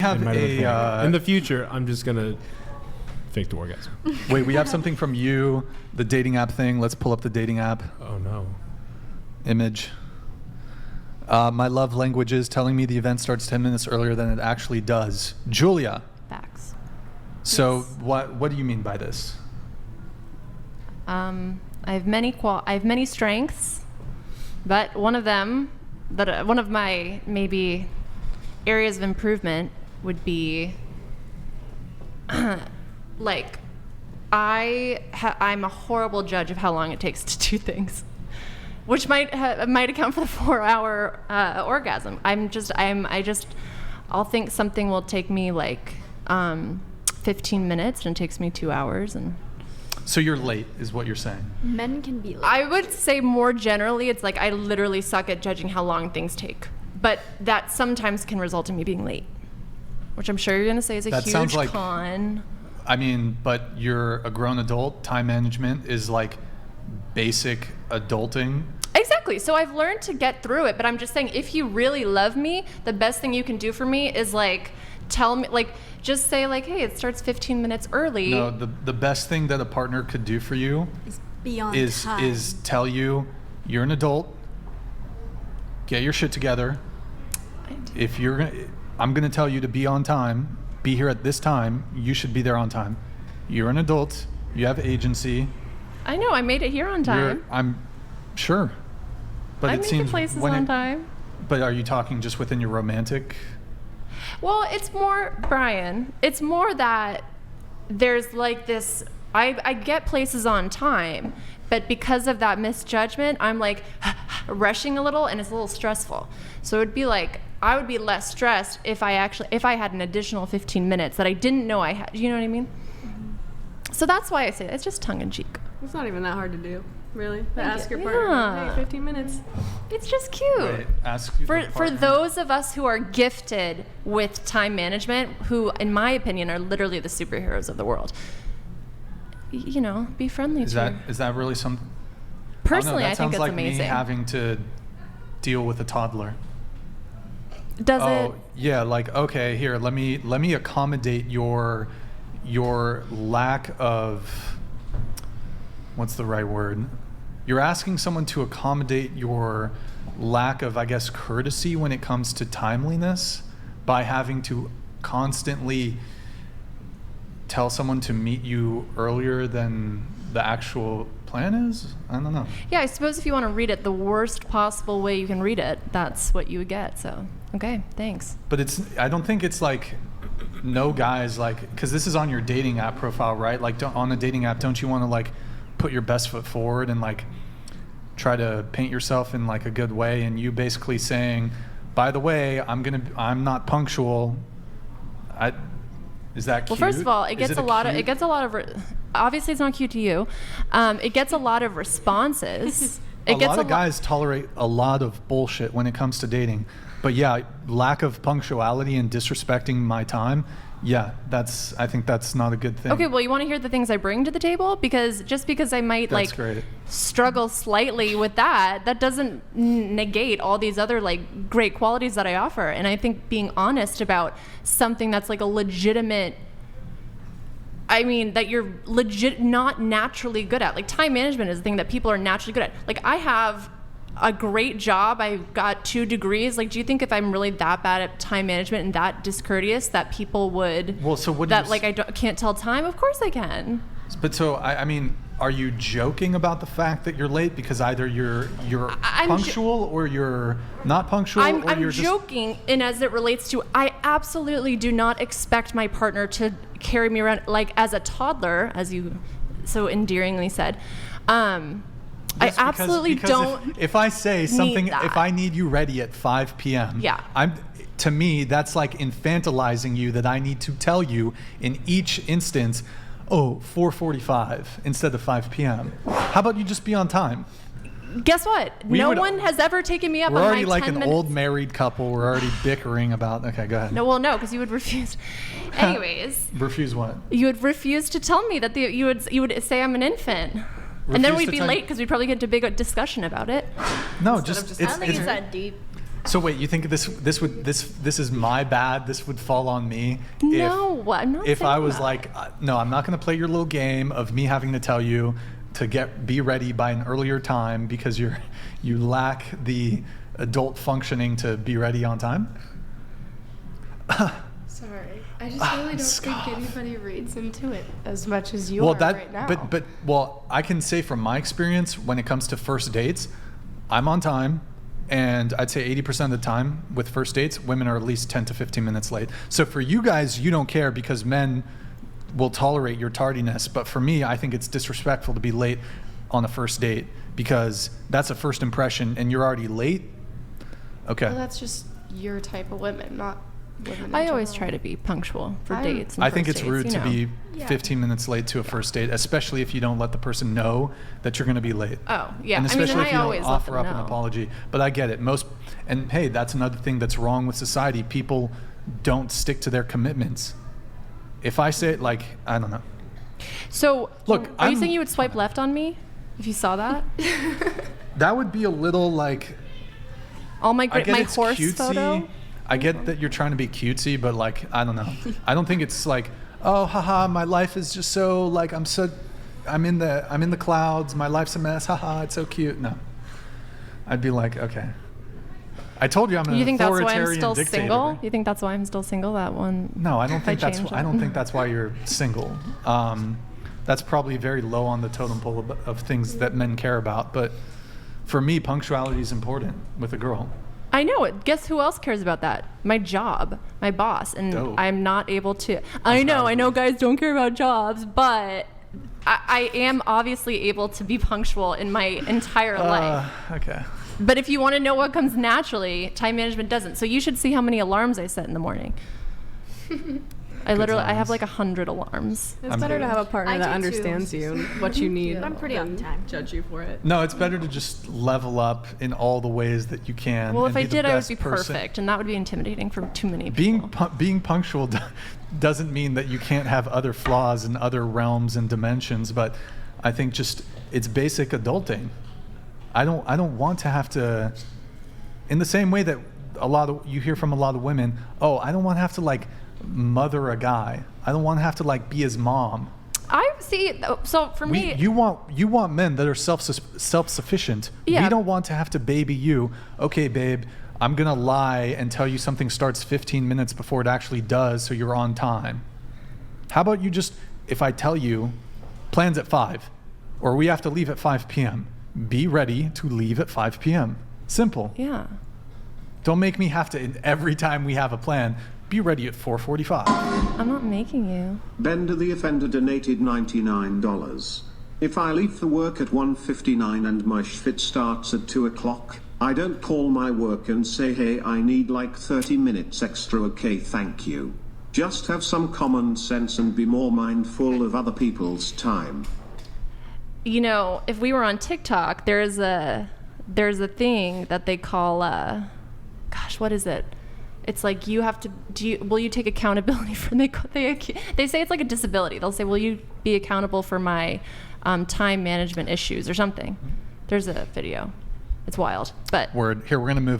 have in the future, I'm just gonna fake the orgasm. Wait, we have something from you, the dating app thing. Let's pull up the dating app Oh no. image. My love language is telling me the event starts 10 minutes earlier than it actually does. Julia. Facts. So Yes. what do you mean by this? I have many strengths, but one of my maybe areas of improvement would be like I'm a horrible judge of how long it takes to do things, which might account for the 4-hour orgasm. I'll think something will take me like 15 minutes and it takes me 2 hours. And So you're late, is what you're saying. Men can be late. I would say more generally, it's like I literally suck at judging how long things take. But that sometimes can result in me being late, which I'm sure you're going to say is a huge con. I mean, but you're a grown adult. Time management is like basic adulting. Exactly. So I've learned to get through it. But I'm just saying, if you really love me, the best thing you can do for me is like tell me, like just say like, hey, it starts 15 minutes early. No, the best thing that a partner could do for you is tell you you're an adult. Get your shit together. If I'm gonna tell you to be on time, be here at this time, you should be there on time. You're an adult, you have agency. I know, I made it here on time. I'm sure. But I it make seems the places on time. But are you talking just within your romantic? Well, it's more, Brian, it's more that there's like this, I get places on time, but because of that misjudgment, I'm like rushing a little and it's a little stressful. So it would be like, I would be less stressed if I had an additional 15 minutes that I didn't know I had. You know what I mean? Mm-hmm. So that's why I say that. It's just tongue in cheek. It's not even that hard to do, really. Ask your partner, hey, 15 minutes. It's just cute. Right. Ask For those of us who are gifted with time management, who, in my opinion, are literally the superheroes of the world, you know, be friendly Is that really something? Personally, I think sounds it's like amazing. Me having to deal with a toddler. Does it? Yeah, like, okay, here, let me accommodate your lack of, what's the right word? You're asking someone to accommodate your lack of, I guess, courtesy when it comes to timeliness by having to constantly tell someone to meet you earlier than the actual plan is? I don't know. Yeah, I suppose if you want to read it the worst possible way you can read it, that's what you would get. So, okay, thanks. But I don't think it's like, no guys, like, because this is on your dating app profile, right? Like, on the dating app, don't you want to like put your best foot forward and like try to paint yourself in like a good way? And you basically saying, by the way, I'm not punctual. Is that cute? Well, first of all, it gets a lot of obviously it's not cute to you. It gets a lot of responses. A lot of guys tolerate a lot of bullshit when it comes to dating. But yeah, lack of punctuality and disrespecting my time, yeah, I think that's not a good thing. Okay, well, you want to hear the things I bring to the table? Because just because I might struggle slightly with that doesn't negate all these other like great qualities that I offer. And I think being honest about something that's like a legitimate, I mean, that you're not naturally good at. Like time management is a thing that people are naturally good at. Like I have a great job. I got 2 degrees. Like, do you think if I'm really that bad at time management and that discourteous that people would, I can't tell time? Of course I can. But so, I mean, are you joking about the fact that you're late because either you're punctual or you're not punctual? I'm joking, and as it relates to, I absolutely do not expect my partner to carry me around like as a toddler, as you so endearingly said. I absolutely don't. If I say something, if I need you ready at 5 p.m., yeah, to me that's like infantilizing you that I need to tell you in each instance, 4:45 instead of 5 p.m. How about you just be on time? Guess what? No one has ever taken me up on my 10 minutes. We're already like an old married couple. We're already bickering about. Okay, go ahead. No, because you would refuse. Anyways. Refuse what? You would refuse to tell me that you would say I'm an infant. And then we'd be late because we'd probably get into a big discussion about it. No, I don't think it's that deep. So wait, you think this is my bad? This would fall on me? No, I'm not If saying I was that. like, no, I'm not going to play your little game of me having to tell you to be ready by an earlier time because you lack the adult functioning to be ready on time. Sorry, I just really don't think anybody reads into it as much as you Well, are right now. but I can say from my experience when it comes to first dates, I'm on time. And I'd say 80% of the time with first dates, women are at least 10 to 15 minutes late. So for you guys, you don't care because men will tolerate your tardiness. But for me, I think it's disrespectful to be late on a first date because that's a first impression and you're already late. Okay. Well, that's just your type of women, not women in I always general. try to be punctual for I'm- dates. And I think first it's dates, rude you to know. be Yeah. 15 minutes late to a first date, especially if you don't let the person know that you're going to be late. Oh, yeah. And I mean, especially and if I you always don't let offer them up an know. apology. But I get it. And hey, that's another thing that's wrong with society. People don't stick to their commitments. If I say it like, I don't know. So, Look, are you I'm- saying you would swipe left on me if you saw that? That would be a little like, All my I get my it's horse cutesy. photo. I get that you're trying to be cutesy, but like, I don't know. I don't think it's like, oh, haha, my life is just so like, I'm in the clouds. My life's a mess. Haha, it's so cute. No. I'd be like, okay. I told you I'm an You think that's why I'm authoritarian still dictator. single? You think that's why I'm still single? That one? No, I don't if think that's. change I it? don't think that's why you're single. That's probably very low on the totem pole of things that men care about. But for me, punctuality is important with a girl. I know it. Guess who else cares about that? My job, my boss, and Dope. I'm not able to. I'm proud I of know, you. guys don't care about jobs, but I am obviously able to be punctual in my entire life. Okay. But if you want to know what comes naturally, time management doesn't. So you should see how many alarms I set in the morning. I have times. like 100 alarms. It's I'm better good. to have a partner I that do too. understands you and what you need. I'm pretty on than time. Judge you for it. No, it's better to just level up in all the ways that you can. Well, and if I be the did, I would best be person. perfect, and that would be intimidating for too many people. Being punctual doesn't mean that you can't have other flaws in other realms and dimensions, but I think just it's basic adulting. I don't want to have to, in the same way that you hear from a lot of women, oh, I don't want to have to like mother a guy. I don't want to have to like be his mom. I see. So for me, You want men that are self-sufficient. Yeah. We don't want to have to baby you. Okay, babe, I'm gonna lie and tell you something starts 15 minutes before it actually does, so you're on time. How about you just, if I tell you, plans at 5, or we have to leave at 5 p.m., be ready to leave at 5 p.m. Simple. yeah. Don't make me have to, every time we have a plan, be ready at 4:45. I'm not making you. Bender the Offender donated $99. If I leave for work at 1:59 and my shift starts at 2 o'clock, I don't call my work and say, hey, I need like 30 minutes extra, okay, thank you. Just have some common sense and be more mindful of other people's time. You know, if we were on TikTok, there's a thing that they call gosh, what is it? It's like you have to will you take accountability for they say it's like a disability. They'll say, will you be accountable for my time management issues or something? There's a video. It's wild, but Word. Here, we're gonna move